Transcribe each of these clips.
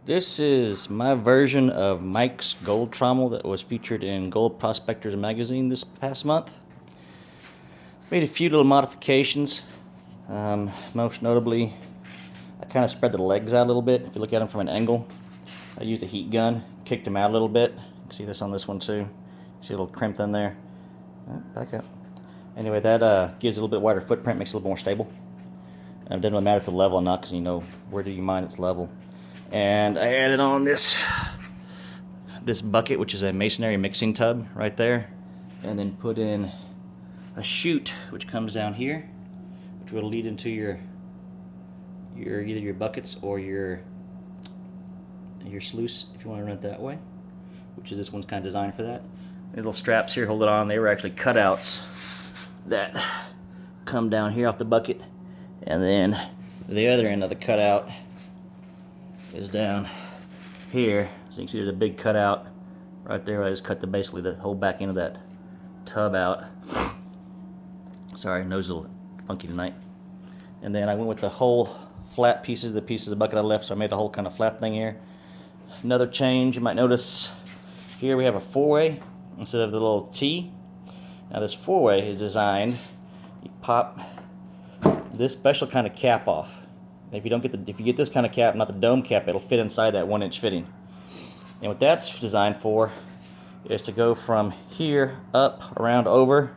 This is my version of Mike's gold trommel that was featured in Gold Prospectors magazine this past month. Made a few little modifications. Most notably, I kind of spread the legs out a little bit. If you look at them from an angle, I used a heat gun, kicked them out a little bit. You can see this on this one too. See a little crimp in there. Back up. Anyway, that gives it a little bit wider footprint, makes it a little more stable. It doesn't really matter if it's level or not, because you know where do you mind it's level. And I added on this bucket, which is a masonry mixing tub right there, and then put in a chute which comes down here, which will lead into your either your buckets or your sluice if you want to run it that way, which is this one's kind of designed for that. Little straps here hold it on. They were actually cutouts that come down here off the bucket, and then the other end of the cutout is down here. So you can see there's a big cutout right there. I just cut basically the whole back end of that tub out. Sorry, nose is a little funky tonight. And then I went with the whole flat pieces, the pieces of the bucket I left, so I made a whole kind of flat thing here. Another change you might notice here, we have a four-way instead of the little T. Now this four-way is designed, you pop this special kind of cap off. If you get this kind of cap, not the dome cap, it'll fit inside that 1-inch fitting. And what that's designed for is to go from here up, around, over,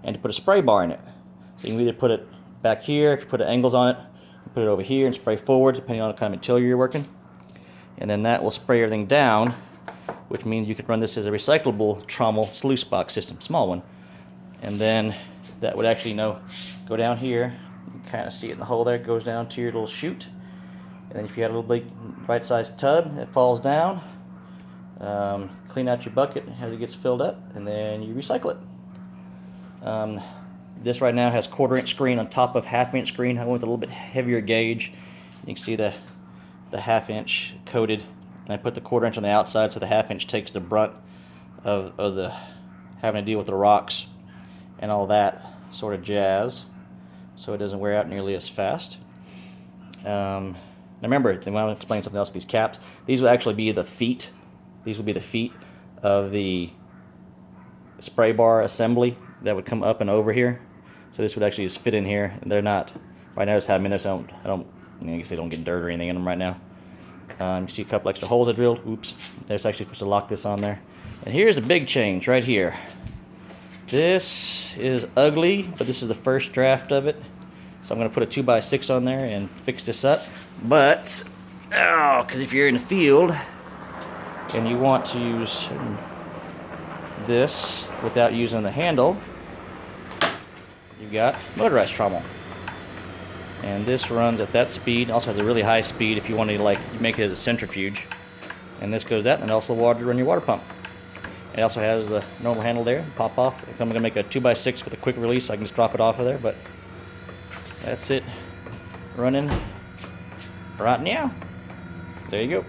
and to put a spray bar in it. So you can either put it back here, if you put angles on it, you put it over here and spray forward, depending on the kind of material you're working. And then that will spray everything down, which means you could run this as a recyclable trommel sluice box system, small one. And then that would actually go down here. You can kind of see it in the hole there. It goes down to your little chute. And then if you had a little big right-sized tub, it falls down. Clean out your bucket as it gets filled up, and then you recycle it. This right now has 1/4-inch screen on top of 1/2-inch screen. I went with a little bit heavier gauge. You can see the 1/2-inch coated, and I put the 1/4-inch on the outside, so the 1/2-inch takes the brunt of the having to deal with the rocks and all that sort of jazz, so it doesn't wear out nearly as fast. Now remember, I want to explain something else with these caps. These will actually be the feet. These will be the feet of the spray bar assembly that would come up and over here. So this would actually just fit in here. And they're not, right now I just have them in there, so I guess they don't get dirt or anything in them right now. You see a couple extra holes I drilled. Oops. There's actually supposed to lock this on there. And here's a big change right here. This is ugly, but this is the first draft of it. So I'm going to put a 2x6 on there and fix this up. But, because if you're in the field and you want to use this without using the handle, you've got motorized trommel. And this runs at that speed. Also has a really high speed if you want to make it as a centrifuge. And this goes that, and also water to run your water pump. It also has the normal handle there, pop off. I'm going to make a 2x6 with a quick release so I can just drop it off of there, but that's it running right now. There you go.